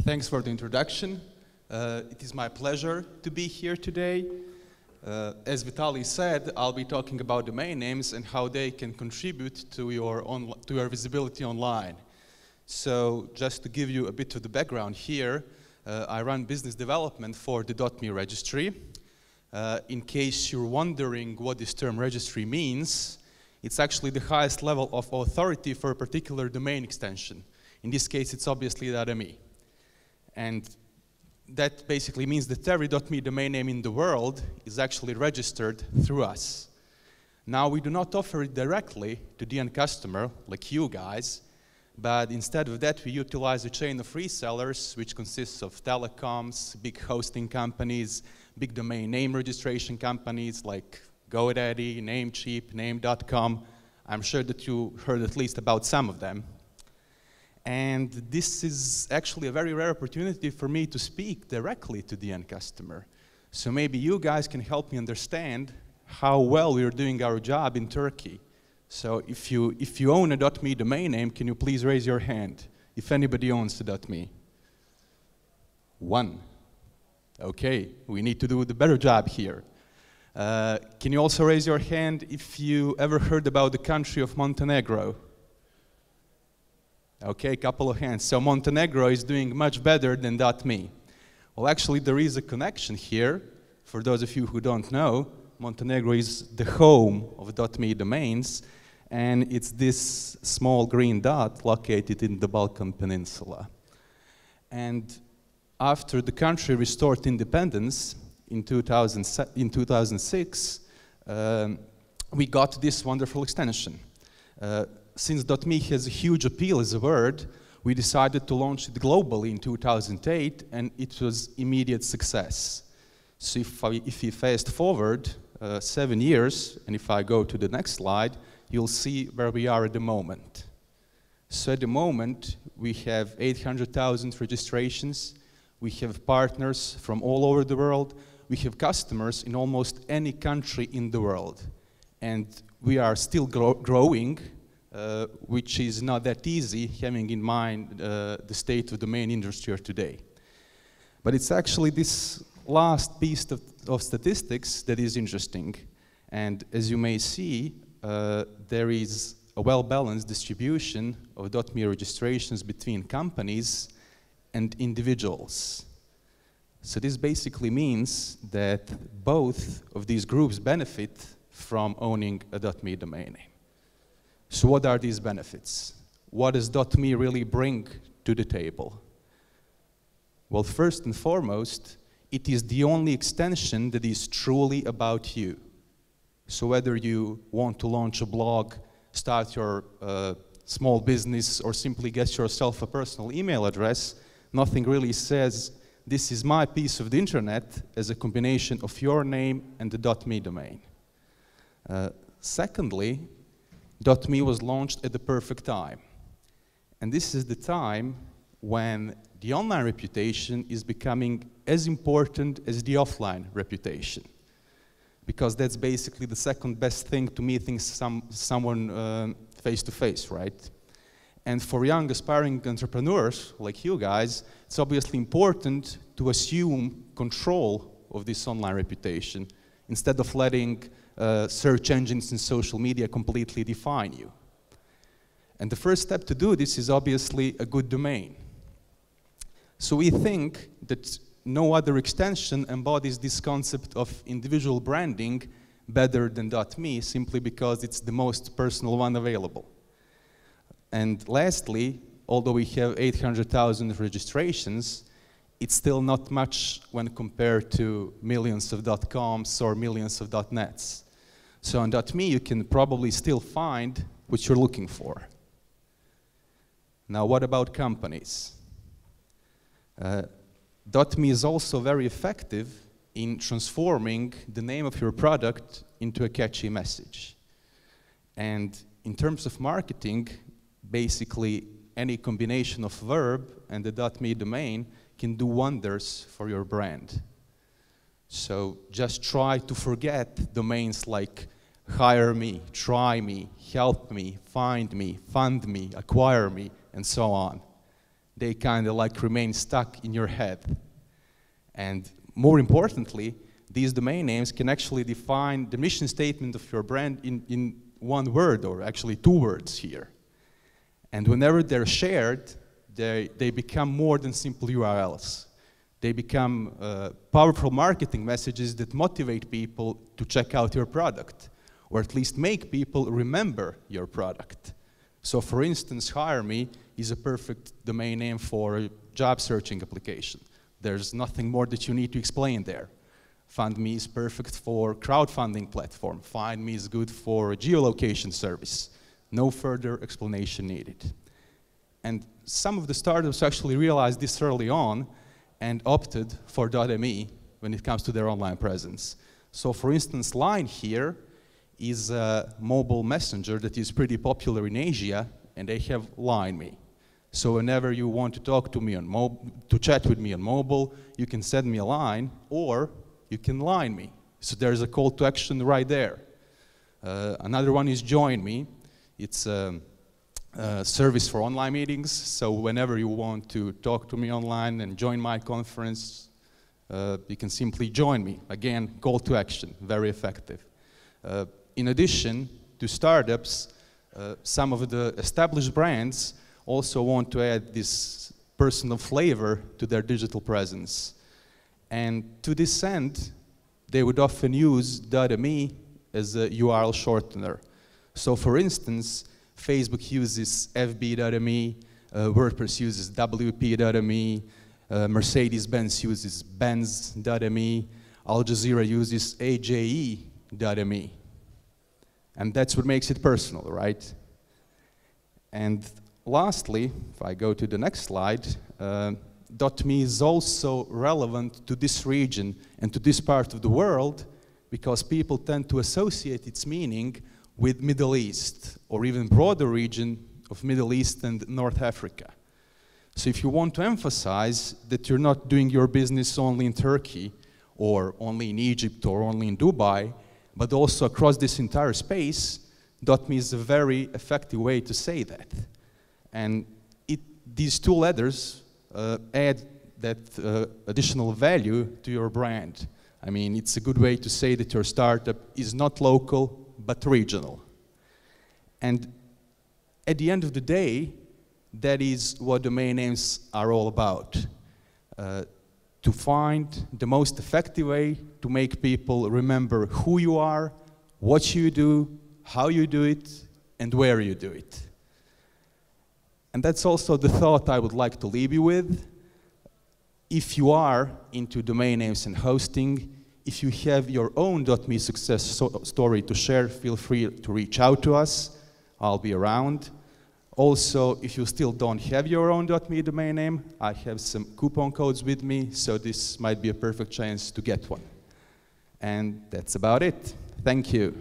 Thanks for the introduction. It is my pleasure to be here today. As Vitaly said, I'll be talking about domain names and how they can contribute to your visibility online. So just to give you a bit of the background here, I run business development for the .me registry. In case you're wondering what this term registry means, it's actually the highest level of authority for a particular domain extension. In this case, it's obviously .me. And that basically means that every .me domain name in the world is actually registered through us. Now, we do not offer it directly to the end customer, like you guys, but instead of that, we utilize a chain of resellers, which consists of telecoms, big hosting companies, big domain name registration companies like GoDaddy, Namecheap, Name.com. I'm sure that you heard at least about some of them. And this is actually a very rare opportunity for me to speak directly to the end customer. So maybe you guys can help me understand how well we are doing our job in Turkey. So if you own a .me domain name, can you please raise your hand if anybody owns a .me? One. Okay, we need to do the better job here. Can you also raise your hand if you ever heard about the country of Montenegro? Okay, a couple of hands. So Montenegro is doing much better than .me. Well, actually, there is a connection here. For those of you who don't know, Montenegro is the home of .me domains, and it's this small green dot located in the Balkan Peninsula. And after the country restored independence in 2006, we got this wonderful extension. Since .me has a huge appeal as a word, we decided to launch it globally in 2008, and it was immediate success. So if you fast forward 7 years, and if I go to the next slide, you'll see where we are at the moment. So at the moment, we have 800,000 registrations. We have partners from all over the world. We have customers in almost any country in the world. And we are still growing, which is not that easy, having in mind the state of the domain industry today. But it's actually this last piece of statistics that is interesting. And as you may see, there is a well-balanced distribution of .me registrations between companies and individuals. So this basically means that both of these groups benefit from owning a .me domain name. So what are these benefits? What does .me really bring to the table? Well, first and foremost, it is the only extension that is truly about you. So whether you want to launch a blog, start your small business, or simply get yourself a personal email address, nothing really says, this is my piece of the internet, as a combination of your name and the .me domain. Secondly, .me was launched at the perfect time. And this is the time when the online reputation is becoming as important as the offline reputation. Because that's basically the second best thing to meeting someone face to face, right? And for young aspiring entrepreneurs like you guys, it's obviously important to assume control of this online reputation instead of letting search engines and social media completely define you. And the first step to do this is obviously a good domain. So we think that no other extension embodies this concept of individual branding better than .me, simply because it's the most personal one available. And lastly, although we have 800,000 registrations, it's still not much when compared to millions of .coms or millions of .nets. So on .me, you can probably still find what you're looking for. Now, what about companies? .me is also very effective in transforming the name of your product into a catchy message. And in terms of marketing, basically any combination of verb and the .me domain can do wonders for your brand. So just try to forget domains like hire me, try me, help me, find me, fund me, acquire me, and so on. they kind of like remain stuck in your head. And more importantly, these domain names can actually define the mission statement of your brand in one word, or actually 2 words here. And whenever they're shared, they become more than simple URLs. They become powerful marketing messages that motivate people to check out your product, or at least make people remember your product. So for instance, Hire Me is a perfect domain name for a job searching application. There's nothing more that you need to explain there. Fund Me is perfect for crowdfunding platform. Find Me is good for a geolocation service. No further explanation needed. And some of the startups actually realized this early on and opted for .me when it comes to their online presence. So for instance, Line here is a mobile messenger that is pretty popular in Asia, and they have Line Me. So whenever you want to talk to me to chat with me on mobile, you can send me a line, or you can line me. So there's a call to action right there. Another one is Join Me. It's a service for online meetings. So whenever you want to talk to me online and join my conference, you can simply join me. Again, call to action, very effective. In addition to startups, some of the established brands also want to add this personal flavor to their digital presence. And to this end, they would often use .me as a URL shortener. So for instance, Facebook uses fb.me, WordPress uses wp.me, Mercedes-Benz uses benz.me, Al Jazeera uses aje.me. And that's what makes it personal, right? And lastly, if I go to the next slide, .me is also relevant to this region and to this part of the world because people tend to associate its meaning with Middle East or even broader region of Middle East and North Africa. So if you want to emphasize that you're not doing your business only in Turkey or only in Egypt or only in Dubai, but also across this entire space, .me is a very effective way to say that. And these 2 letters add that additional value to your brand. I mean, it's a good way to say that your startup is not local, but regional. And at the end of the day, that is what domain names are all about. To find the most effective way to make people remember who you are, what you do, how you do it, and where you do it. And that's also the thought I would like to leave you with. If you are into domain names and hosting, if you have your own .me success story to share, feel free to reach out to us. I'll be around. Also, if you still don't have your own .me domain name, I have some coupon codes with me, so this might be a perfect chance to get one. And that's about it. Thank you.